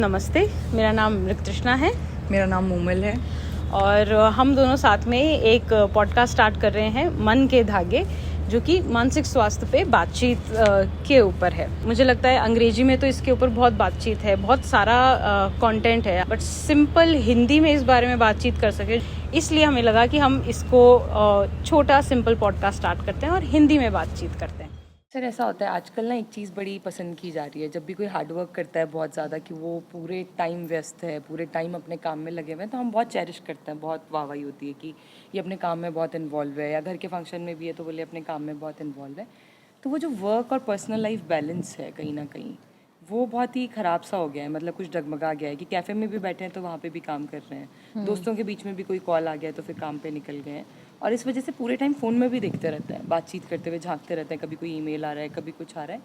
नमस्ते, मेरा नाम ऋतृष्णा है। मेरा नाम मूमल है और हम दोनों साथ में एक पॉडकास्ट स्टार्ट कर रहे हैं, मन के धागे, जो कि मानसिक स्वास्थ्य पे बातचीत के ऊपर है। मुझे लगता है अंग्रेजी में तो इसके ऊपर बहुत बातचीत है, बहुत सारा कंटेंट है, बट सिंपल हिंदी में इस बारे में बातचीत कर सके, इसलिए हमें लगा कि हम इसको छोटा सिंपल पॉडकास्ट स्टार्ट करते हैं और हिंदी में बातचीत करते हैं। सर, ऐसा होता है आजकल ना, एक चीज़ बड़ी पसंद की जा रही है। जब भी कोई हार्डवर्क करता है बहुत ज़्यादा, कि वो पूरे टाइम व्यस्त है, पूरे टाइम अपने काम में लगे हुए हैं, तो हम बहुत चेरिश करते हैं, बहुत वाहवाही होती है कि ये अपने काम में बहुत इन्वॉल्व है, या घर के फंक्शन में भी है तो बोले अपने काम में बहुत इन्वॉल्व है। तो वो जो वर्क और पर्सनल लाइफ बैलेंस है, कहीं ना कहीं वो बहुत ही ख़राब सा हो गया है। मतलब कुछ डगमगा गया है कि कैफ़े में भी बैठे हैं तो वहाँ पे भी काम कर रहे हैं, दोस्तों के बीच में भी कोई कॉल आ गया तो फिर काम पे निकल गए हैं, और इस वजह से पूरे टाइम फ़ोन में भी देखते रहते हैं, बातचीत करते हुए झांकते रहते हैं, कभी कोई ईमेल आ रहा है, कभी कुछ आ रहा है।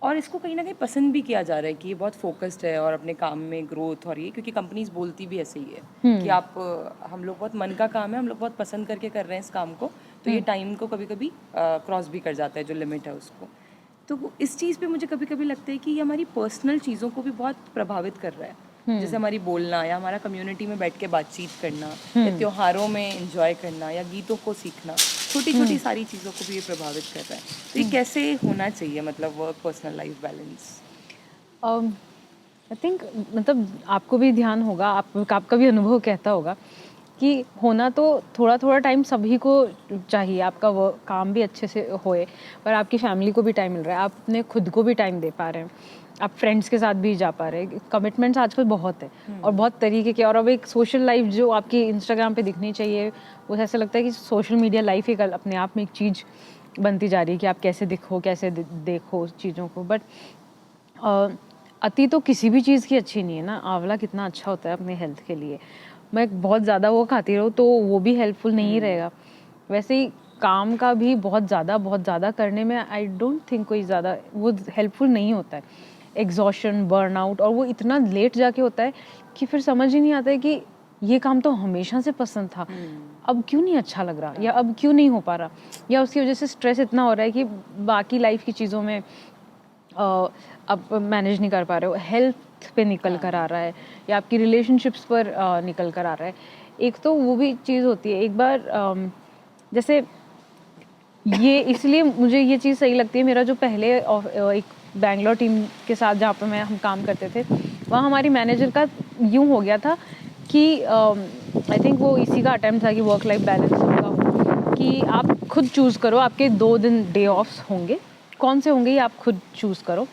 और इसको कहीं ना कहीं पसंद भी किया जा रहा है कि ये बहुत फोकस्ड है और अपने काम में ग्रोथ, और ये क्योंकि कंपनीज बोलती भी ऐसे ही है कि आप हम लोग बहुत मन का काम है, हम लोग बहुत पसंद करके कर रहे हैं इस काम को, तो ये टाइम को कभी कभी क्रॉस भी कर जाता है, जो लिमिट है उसको। तो इस चीज़ पे मुझे कभी कभी लगता है कि ये हमारी पर्सनल चीज़ों को भी बहुत प्रभावित कर रहा है। जैसे हमारी बोलना, या हमारा कम्युनिटी में बैठ के बातचीत करना, या त्योहारों में एंजॉय करना, या गीतों को सीखना, छोटी छोटी सारी चीज़ों को भी ये प्रभावित कर रहा है। तो ये कैसे होना चाहिए, मतलब work personal life balance? I think मतलब आपको भी ध्यान होगा, आपका भी अनुभव कहता होगा कि होना तो थोड़ा थोड़ा टाइम सभी को चाहिए, आपका वो काम भी अच्छे से होए, पर आपकी फैमिली को भी टाइम मिल रहा है, आप अपने खुद को भी टाइम दे पा रहे हैं, आप फ्रेंड्स के साथ भी जा पा रहे हैं। कमिटमेंट्स आजकल बहुत है और बहुत तरीके के, और अब एक सोशल लाइफ जो आपकी इंस्टाग्राम पे दिखनी चाहिए, वो ऐसा लगता है कि सोशल मीडिया लाइफ एक अपने आप में एक चीज़ बनती जा रही है कि आप कैसे दिखो, कैसे देखो चीज़ों को। बट अति तो किसी भी चीज़ की अच्छी नहीं है ना। आंवला कितना अच्छा होता है अपने हेल्थ के लिए, मैं बहुत ज़्यादा वो खाती रहूँ तो वो भी हेल्पफुल नहीं रहेगा। वैसे ही काम का भी बहुत ज़्यादा करने में आई डोंट थिंक कोई ज़्यादा वो हेल्पफुल नहीं होता है। एग्जॉशन, बर्नआउट, और वो इतना लेट जाके होता है कि फिर समझ ही नहीं आता है कि ये काम तो हमेशा से पसंद था, अब क्यों नहीं अच्छा लग रहा, या अब क्यों नहीं हो पा रहा, या उसकी वजह से स्ट्रेस इतना हो रहा है कि बाकी लाइफ की चीज़ों में आप मैनेज नहीं कर पा रहे हो, हेल्थ पे निकल कर आ रहा है, या आपकी रिलेशनशिप्स पर निकल कर आ रहा है। एक तो वो भी चीज़ होती है, एक बार जैसे ये इसलिए मुझे ये चीज़ सही लगती है। मेरा जो पहले एक बैंगलोर टीम के साथ जहाँ पर हम काम करते थे, वहाँ हमारी मैनेजर का यूँ हो गया था कि आई थिंक वो इसी का अटेम्प्ट था कि वर्क लाइफ बैलेंस होगा, कि आप खुद चूज़ करो, आपके 2 दिन डे ऑफ्स होंगे, कौन से होंगे ये आप खुद चूज़ करो,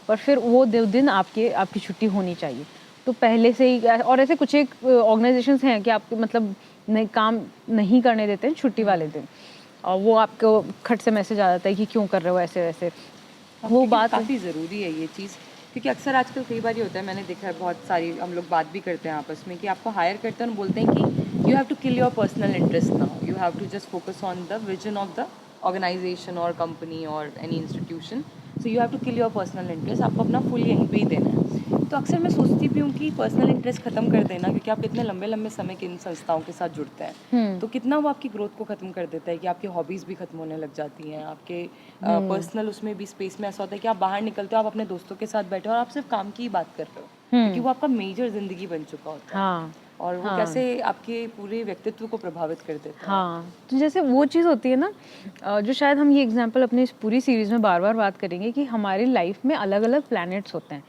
पर फिर वो 2 दिन आपकी छुट्टी होनी चाहिए। तो पहले से ही, और ऐसे कुछ एक ऑर्गेनाइजेशंस हैं कि आपके मतलब काम नहीं करने देते हैं छुट्टी वाले दिन, और वो आपको खट से मैसेज आ जाता है कि क्यों कर रहे हो ऐसे वैसे। वो बात काफ़ी ज़रूरी है ये चीज़, क्योंकि अक्सर आजकल कई बार ये होता है, मैंने देखा है बहुत सारी, हम लोग बात भी करते हैं आपस में, कि आपको हायर करते हैं और बोलते हैं कि you have to kill your personal interest now, you have to just focus on the vision of the organisation और कंपनी और any institution, so you have to kill your personal interest, आपको अपना फुल यहीं पे ही देना है। तो अक्सर मैं सोचती भी हूँ कि पर्सनल इंटरेस्ट ख़त्म कर देना, क्योंकि आप इतने लंबे लंबे समय के इन संस्थाओं के साथ जुड़ते हैं, तो कितना वो आपकी ग्रोथ को ख़त्म कर देता है कि आपकी हॉबीज़ भी ख़त्म होने लग जाती हैं, आपके पर्सनल उसमें भी स्पेस में ऐसा होता है कि आप बाहर निकलते हो, आप अपने दोस्तों के साथ बैठे हो और आप सिर्फ काम की ही बात कर रहे हो, क्योंकि वो आपका मेजर ज़िंदगी बन चुका होता है। और वो कैसे आपके पूरे व्यक्तित्व को प्रभावित कर देता है। हाँ, तो जैसे वो चीज़ होती है ना, जो शायद हम ये एग्जांपल अपनी इस पूरी सीरीज़ में बार बार बात करेंगे, कि हमारी लाइफ में अलग अलग प्लैनेट्स होते हैं।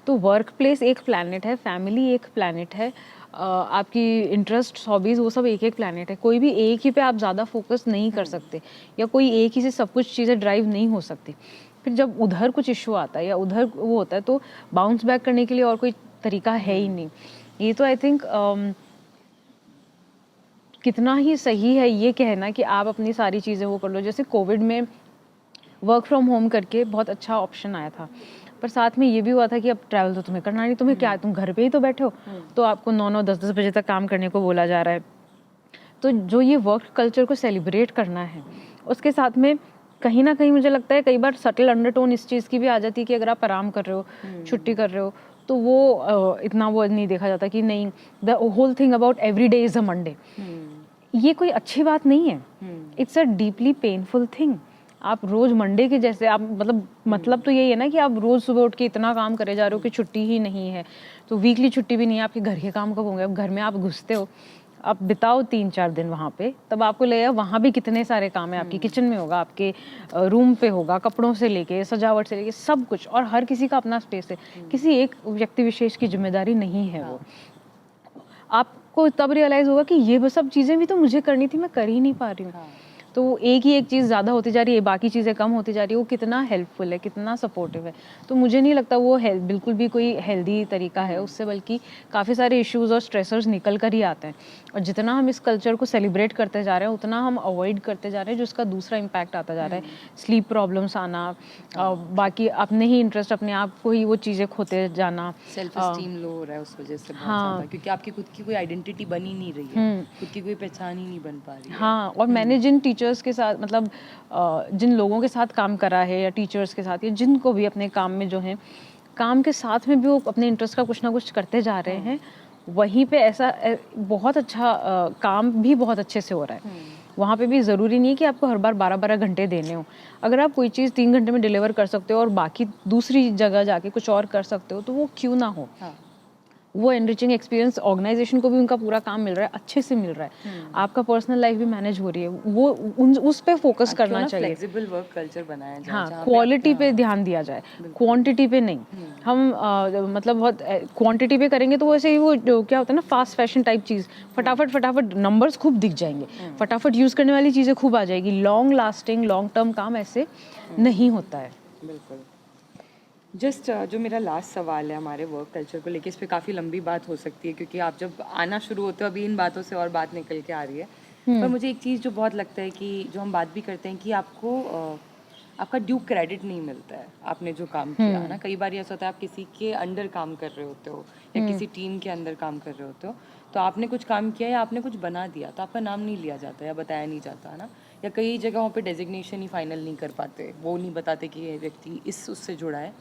तो वर्क प्लेस एक प्लैनेट है, फैमिली एक प्लैनेट है, आपकी इंटरेस्ट, हॉबीज़, वो सब एक एक प्लैनेट है। कोई भी एक ही पे आप ज़्यादा फोकस नहीं कर सकते, या कोई एक ही से सब कुछ चीज़ें ड्राइव नहीं हो सकती। फिर जब उधर कुछ इशू आता है या उधर वो होता है, तो बाउंस बैक करने के लिए और कोई तरीका है ही नहीं। ये तो आई थिंक कितना ही सही है ये कहना कि आप अपनी सारी चीज़ें वो कर लो। जैसे कोविड में वर्क फ्रॉम होम करके बहुत अच्छा ऑप्शन आया था, पर साथ में ये भी हुआ था कि अब ट्रैवल तो तुम्हें करना नहीं, तुम्हें क्या, तुम घर पे ही तो बैठे हो, तो आपको 9-9 10-10 बजे तक काम करने को बोला जा रहा है। तो जो ये वर्क कल्चर को सेलिब्रेट करना है, उसके साथ में कहीं ना कहीं मुझे लगता है कई बार सटल अंडरटोन इस चीज़ की भी आ जाती है कि अगर आप आराम कर रहे हो, छुट्टी कर रहे हो, तो वो इतना वो नहीं देखा जाता कि नहीं, the whole thing about every day is a Monday. ये कोई अच्छी बात नहीं है, it's a deeply painful thing. आप रोज मंडे के जैसे आप मतलब तो यही है ना कि आप रोज सुबह उठ के इतना काम करे जा रहे हो कि छुट्टी ही नहीं है, तो वीकली छुट्टी भी नहीं है, आपके घर के काम कब होंगे? अब घर में आप घुसते हो, आप बिताओ 3-4 दिन वहाँ पे, तब आपको लगेगा वहाँ भी कितने सारे काम है। आपकी किचन में होगा, आपके रूम पे होगा, कपड़ों से लेके सजावट से लेके सब कुछ, और हर किसी का अपना स्पेस है, किसी एक व्यक्ति विशेष की जिम्मेदारी नहीं है वो। आपको तब रियलाइज होगा कि ये सब चीज़ें भी तो मुझे करनी थी, मैं कर ही नहीं पा रही हूँ। तो एक ही एक चीज़ ज़्यादा होती जा रही है, बाकी चीज़ें कम होती जा रही है, वो कितना हेल्पफुल है, कितना सपोर्टिव है। तो मुझे नहीं लगता वो बिल्कुल भी कोई हेल्दी तरीका है उससे, बल्कि काफ़ी सारे इश्यूज और स्ट्रेसर्स निकल कर ही आते हैं। और जितना हम इस कल्चर को सेलिब्रेट करते जा रहे हैं, उतना हम अवॉइड करते जा रहे हैं, जो इसका दूसरा इम्पैक्ट आता जा रहा है, स्लीप प्रॉब्लम्स आना, बाकी अपने ही इंटरेस्ट, अपने आप को ही वो चीज़ें खोते जाना, सेल्फ एस्टीम लो हो रहा है उस वजह से बहुत ज़्यादा, क्योंकि आपकी खुद की कोई आइडेंटिटी बन ही नहीं रही है, खुद की कोई पहचान ही नहीं बन पा रही है। हाँ, और मैंने जिन टीचर्स के साथ जिन लोगों के साथ काम करा है, या टीचर्स के साथ, या जिनको भी अपने काम में जो है, काम के साथ में भी वो अपने इंटरेस्ट का कुछ ना कुछ करते जा रहे हैं, वहीं पे ऐसा बहुत अच्छा काम भी बहुत अच्छे से हो रहा है। वहाँ पे भी ज़रूरी नहीं है कि आपको हर बार 12-12 घंटे देने हो। अगर आप कोई चीज़ 3 घंटे में डिलीवर कर सकते हो और बाकी दूसरी जगह जाके कुछ और कर सकते हो, तो वो क्यों ना हो। वो एनरिचिंग एक्सपीरियंस ऑर्गेनाइजेशन को भी उनका पूरा काम मिल रहा है, अच्छे से मिल रहा है, आपका पर्सनल लाइफ भी मैनेज हो रही है, वो उस पे फोकस करना चाहिए। फ्लेक्सिबल वर्क कल्चर बनाया जाए, हाँ, क्वालिटी पे ध्यान दिया जाए, क्वांटिटी पे नहीं। हम बहुत क्वांटिटी पे करेंगे तो वैसे ही वो जो क्या होता है ना, फास्ट फैशन टाइप चीज़, फटाफट नंबर्स खूब दिख जाएंगे, फटाफट यूज़ करने वाली चीज़ें खूब आ जाएगी, लॉन्ग लास्टिंग लॉन्ग टर्म काम ऐसे नहीं होता है। बिल्कुल। जस्ट जो मेरा लास्ट सवाल है हमारे वर्क कल्चर को लेके, इस पे काफ़ी लंबी बात हो सकती है, क्योंकि आप जब आना शुरू होते हो अभी इन बातों से और बात निकल के आ रही है, पर मुझे एक चीज़ जो बहुत लगता है कि जो हम बात भी करते हैं कि आपको आपका ड्यू क्रेडिट नहीं मिलता है आपने जो काम किया ना। कई बार ऐसा होता है आप किसी के अंडर काम कर रहे होते हो या किसी टीम के अंदर काम कर रहे होते हो, तो आपने कुछ काम किया या आपने कुछ बना दिया तो आपका नाम नहीं लिया जाता या बताया नहीं जाता है ना, या कई जगहों पे डेजिग्नेशन ही फाइनल नहीं कर पाते, वो नहीं बताते कि ये व्यक्ति उससे जुड़ा है।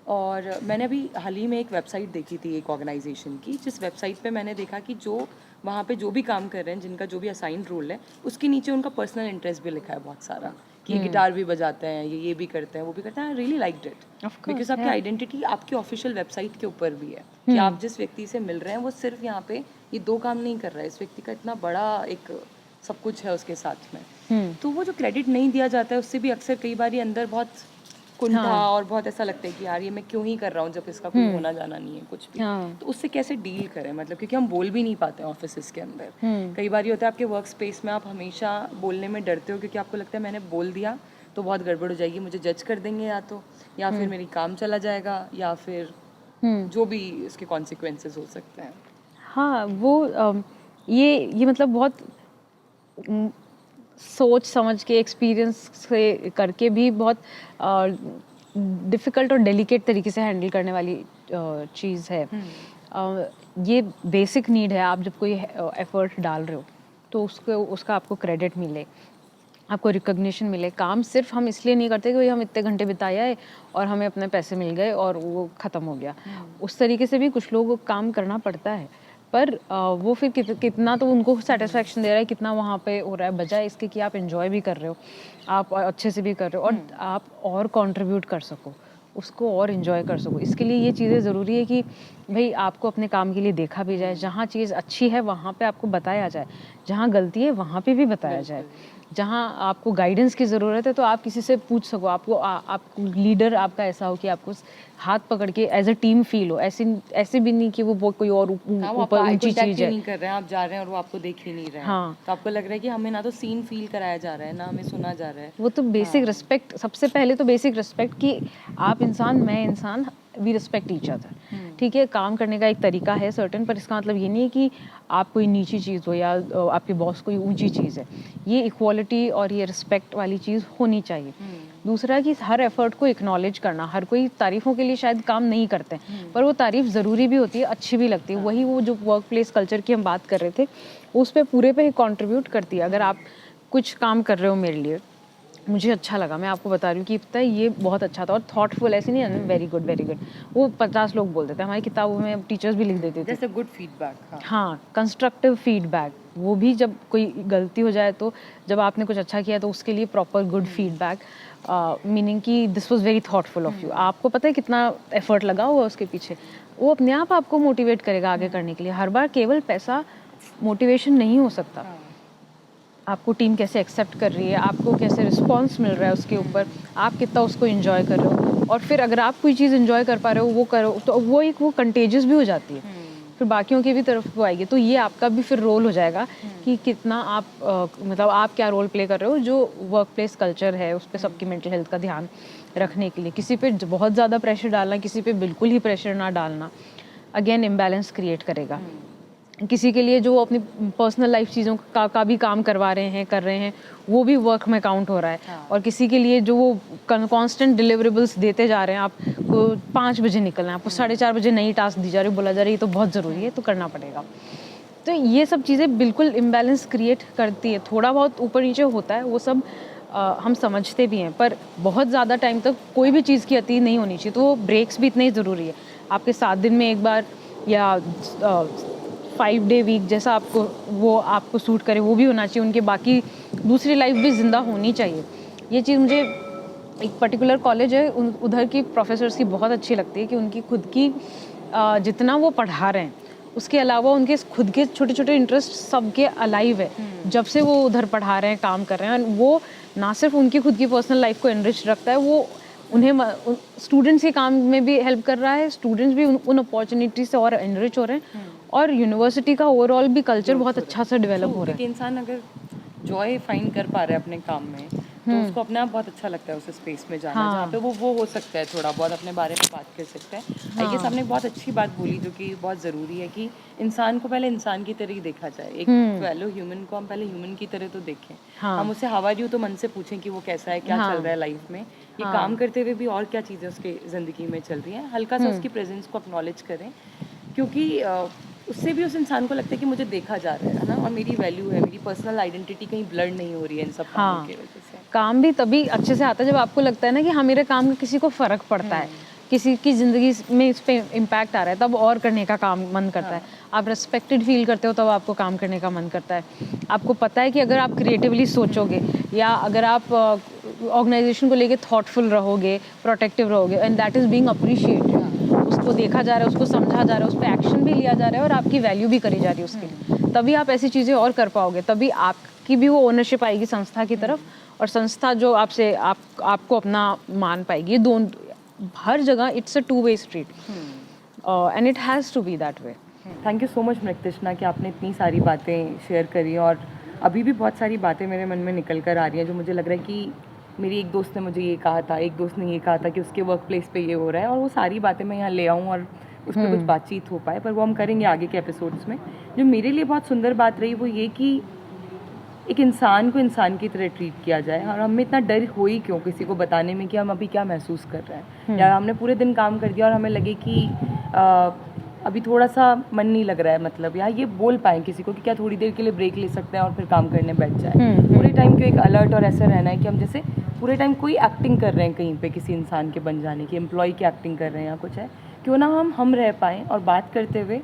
और मैंने अभी हाल ही में एक वेबसाइट देखी थी एक ऑर्गेनाइजेशन की, जिस वेबसाइट पे मैंने देखा कि जो वहाँ पे जो भी काम कर रहे हैं, जिनका जो भी असाइंड रोल है, उसके नीचे उनका पर्सनल इंटरेस्ट भी लिखा है बहुत सारा, कि ये गिटार भी बजाते हैं, ये भी करते हैं, वो भी करते हैं। I really liked it, because आपकी आइडेंटिटी आपकी ऑफिशियल वेबसाइट के ऊपर भी है कि आप जिस व्यक्ति से मिल रहे हैं वो सिर्फ यहाँ पे ये 2 काम नहीं कर रहा है, इस व्यक्ति का इतना बड़ा एक सब कुछ है उसके साथ में। तो वो जो क्रेडिट नहीं दिया जाता है, उससे भी अक्सर कई बार अंदर बहुत कुंठा और बहुत ऐसा लगता है कि यार ये मैं क्यों ही कर रहा हूँ जब इसका कोई होना जाना नहीं है कुछ भी। तो उससे कैसे डील करें, मतलब क्योंकि हम बोल भी नहीं पाते हैं ऑफिस के अंदर। कई बार ये होता है आपके वर्क स्पेस में आप हमेशा बोलने में डरते हो, क्योंकि आपको लगता है मैंने बोल दिया तो बहुत गड़बड़ हो जाएगी, मुझे जज कर देंगे या फिर मेरी काम चला जाएगा, या फिर जो भी इसके कॉन्सिक्वेंसेस हो सकते हैं। हाँ, वो ये मतलब बहुत सोच समझ के एक्सपीरियंस से करके भी बहुत डिफ़िकल्ट और डेलिकेट तरीके से हैंडल करने वाली चीज़ है। ये बेसिक नीड है, आप जब कोई एफर्ट डाल रहे हो तो उसका आपको क्रेडिट मिले, आपको रिकग्निशन मिले। काम सिर्फ हम इसलिए नहीं करते कि भाई हम इतने घंटे बिताए आए और हमें अपने पैसे मिल गए और वो ख़त्म हो गया। उस तरीके से भी कुछ लोगों को काम करना पड़ता है, पर वो फिर कितना तो उनको सेटिस्फेक्शन दे रहा है, कितना वहाँ पे हो रहा है, बजाय इसके कि आप एंजॉय भी कर रहे हो, आप अच्छे से भी कर रहे हो और आप और कंट्रीब्यूट कर सको, उसको और एंजॉय कर सको। इसके लिए ये चीज़ें ज़रूरी है कि भाई आपको अपने काम के लिए देखा भी जाए, जहाँ चीज़ अच्छी है वहाँ पे आपको बताया जाए, जहाँ गलती है वहाँ पे भी बताया जाए, जहाँ आपको गाइडेंस की ज़रूरत है तो आप किसी से पूछ सको, आपको लीडर आपका ऐसा हो कि आपको हाथ पकड़ के एज अ टीम फील हो, ऐसे भी नहीं कि वो कोई और ऊपर ऊंची चीज़ है, नहीं कर रहे हैं, आप जा रहे हैं और वो आपको देख ही नहीं रहे हैं। हाँ, तो आपको लग रहा है कि हमें ना तो सीन फील कराया जा रहा है, ना हमें सुना जा रहा है। वो तो बेसिक रिस्पेक्ट, सबसे पहले तो बेसिक रिस्पेक्ट कि आप इंसान, मैं इंसान, वी रिस्पेक्ट ईच अदर। ठीक है, काम करने का एक तरीका है सर्टेन, पर इसका मतलब ये नहीं है कि आप कोई नीची चीज़ हो या आपके बॉस कोई ऊंची चीज़ है। ये इक्वालिटी और ये रिस्पेक्ट वाली चीज़ होनी चाहिए। दूसरा कि हर एफर्ट को एक्नॉलेज करना, हर कोई तारीफ़ों के लिए शायद काम नहीं करते, पर वो तारीफ़ ज़रूरी भी होती है, अच्छी भी लगती है। वही वो जो वर्क प्लेस कल्चर की हम बात कर रहे थे, उस पर पूरे पे ही कॉन्ट्रीब्यूट करती है। अगर आप कुछ काम कर रहे हो मेरे लिए, मुझे अच्छा लगा, मैं आपको बता रही हूँ कि पता है ये बहुत अच्छा था और थॉटफुल, ऐसे नहीं है वेरी गुड वेरी गुड, वो 50 लोग बोल देते हैं, हमारी किताबों में टीचर्स भी लिख देते थे। जैसे गुड फीडबैक। हाँ, हाँ, कंस्ट्रक्टिव फीडबैक, वो भी जब कोई गलती हो जाए तो जब आपने कुछ अच्छा किया तो उसके लिए प्रॉपर गुड फीडबैक, मीनिंग कि this was very thoughtful of you. आपको पता है कितना एफर्ट लगा हुआ उसके पीछे, वो अपने आप आपको मोटिवेट करेगा आगे करने के लिए। हर बार केवल पैसा मोटिवेशन नहीं हो सकता, आपको टीम कैसे एक्सेप्ट कर रही है, आपको कैसे रिस्पॉन्स मिल रहा है उसके ऊपर, आप कितना उसको एंजॉय कर रहे हो, और फिर अगर आप कोई चीज़ एंजॉय कर पा रहे हो वो करो तो वो कंटेजियस भी हो जाती है, फिर बाकियों की भी तरफ को आएगी। तो ये आपका भी फिर रोल हो जाएगा कि कितना आप मतलब आप क्या रोल प्ले कर रहे हो, जो वर्क प्लेस कल्चर है उस पर सबकी मेंटल हेल्थ का ध्यान रखने के लिए। किसी पे बहुत ज़्यादा प्रेशर डालना, किसी पे बिल्कुल ही प्रेशर ना डालना, अगेन इम्बैलेंस क्रिएट करेगा। किसी के लिए जो अपनी पर्सनल लाइफ चीज़ों का भी काम करवा रहे हैं कर रहे हैं, वो भी वर्क में काउंट हो रहा है। और किसी के लिए जो वो कांस्टेंट डिलीवरेबल्स देते जा रहे हैं, आपको 5 बजे निकलना है, आपको 4:30 बजे नई टास्क दी जा रही है, बोला जा रहा है ये तो बहुत ज़रूरी है तो करना पड़ेगा। तो ये सब चीज़ें बिल्कुल इम्बैलेंस क्रिएट करती है। थोड़ा बहुत ऊपर नीचे होता है, वो सब हम समझते भी हैं, पर बहुत ज़्यादा टाइम तक कोई भी चीज़ की अति नहीं होनी चाहिए। तो ब्रेक्स भी इतने ही ज़रूरी है। आपके 7 दिन में एक बार या 5 डे वीक जैसा आपको सूट करे वो भी होना चाहिए। उनके बाकी दूसरी लाइफ भी ज़िंदा होनी चाहिए। ये चीज़ मुझे एक पर्टिकुलर कॉलेज है उधर की प्रोफेसर्स की बहुत अच्छी लगती है कि उनकी खुद की जितना वो पढ़ा रहे हैं उसके अलावा उनके खुद के छोटे छोटे इंटरेस्ट सबके अलाइव है। जब से वो उधर पढ़ा रहे हैं, काम कर रहे हैं, वो ना सिर्फ उनकी खुद की पर्सनल लाइफ को एनरिच रखता है, वो उन्हें स्टूडेंट्स के काम में भी हेल्प कर रहा है, स्टूडेंट्स भी उन अपॉर्चुनिटी से और एनरिच हो रहे हैं, और यूनिवर्सिटी का ओवरऑल भी कल्चर बहुत अच्छा सा डेवलप हो रहा है। क्योंकि इंसान अगर जॉय फाइंड कर पा रहा है अपने काम में तो उसको अपने आप बहुत अच्छा लगता है उस स्पेस में जाना, जहाँ पे वो हो सकता है थोड़ा बहुत अपने बारे में बात कर सकता है। आई गेस आपने बहुत अच्छी बात बोली जो कि बहुत ज़रूरी है कि इंसान को पहले इंसान की तरह ही देखा जाए। एक फेलो ह्यूमन को हम पहले ह्यूमन की तरह तो देखें। हम उससे हाउ आर यू तो मन से पूछें कि वो कैसा है, क्या चल रहा है लाइफ में, ये काम करते हुए भी और क्या चीज़ें उसके ज़िंदगी में चल रही हैं, हल्का सा उसकी प्रेजेंस को एक्नॉलेज करें, क्योंकि उससे भी उस इंसान को लगता है कि मुझे देखा जा रहा है ना, और मेरी वैल्यू है, मेरी पर्सनल आइडेंटिटी कहीं ब्लर नहीं हो रही है इन सब कामों की वजह से। काम भी तभी अच्छे से आता है जब आपको लगता है ना कि हाँ मेरे काम का किसी को फ़र्क पड़ता है, किसी की ज़िंदगी में इस पे इम्पैक्ट आ रहा है, तब और करने का काम मन करता है। आप रेस्पेक्टेड फील करते हो तब आपको काम करने का मन करता है। आपको पता है कि अगर आप क्रिएटिवली सोचोगे या अगर आप ऑर्गेनाइजेशन को लेके थॉटफुल रहोगे, प्रोटेक्टिव रहोगे, and that is being appreciated, उसको देखा जा रहा है, उसको समझा जा रहा है, उस पर एक्शन भी लिया जा रहा है और आपकी वैल्यू भी करी जा रही है उसके लिए, तभी आप ऐसी चीज़ें और कर पाओगे, तभी आपकी भी वो ओनरशिप आएगी संस्था की तरफ, और संस्था जो आपको अपना मान पाएगी। हर जगह it's a 2-way street, and it has to be that way. Thank you so much Mrigtrishna कि आपने इतनी सारी बातें शेयर करी, और अभी भी बहुत सारी बातें मेरे मन में निकल कर आ रही हैं जो मुझे लग रहा है कि मेरी एक दोस्त ने मुझे ये कहा था, एक दोस्त ने ये कहा था कि उसके वर्क प्लेस पे ये हो रहा है, और वो सारी बातें मैं यहाँ ले आऊँ और उस पर कुछ बातचीत हो पाए, पर वो हम करेंगे आगे के एपिसोड्स में। जो मेरे लिए बहुत सुंदर बात रही वो ये कि एक इंसान को इंसान की तरह ट्रीट किया जाए, और हमें इतना डर हो ही क्यों किसी को बताने में कि हम अभी क्या महसूस कर रहे हैं, या हमने पूरे दिन काम कर दिया और हमें लगे कि अभी थोड़ा सा मन नहीं लग रहा है, मतलब या ये बोल पाएँ किसी को कि क्या थोड़ी देर के लिए ब्रेक ले सकते हैं और फिर काम करने बैठ जाए। पूरे टाइम क्यों एक अलर्ट और ऐसा रहना है कि हम जैसे पूरे टाइम कोई एक्टिंग कर रहे हैं कहीं पे किसी इंसान के बन जाने की, एम्प्लॉय की एक्टिंग कर रहे हैं या कुछ है, क्यों ना हम रह पाएँ और बात करते हुए,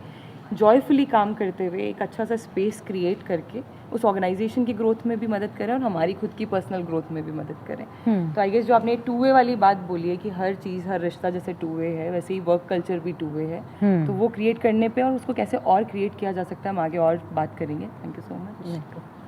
जॉयफुली काम करते हुए एक अच्छा सा स्पेस क्रिएट करके उस ऑर्गेनाइजेशन की ग्रोथ में भी मदद करें और हमारी खुद की पर्सनल ग्रोथ में भी मदद करें। तो आई गेस जो आपने 2-वे वाली बात बोली है कि हर चीज़, हर रिश्ता जैसे 2-वे है, वैसे ही वर्क कल्चर भी 2-वे है, तो वो क्रिएट करने पे और उसको कैसे और क्रिएट किया जा सकता है हम आगे और बात करेंगे। Thank you so much.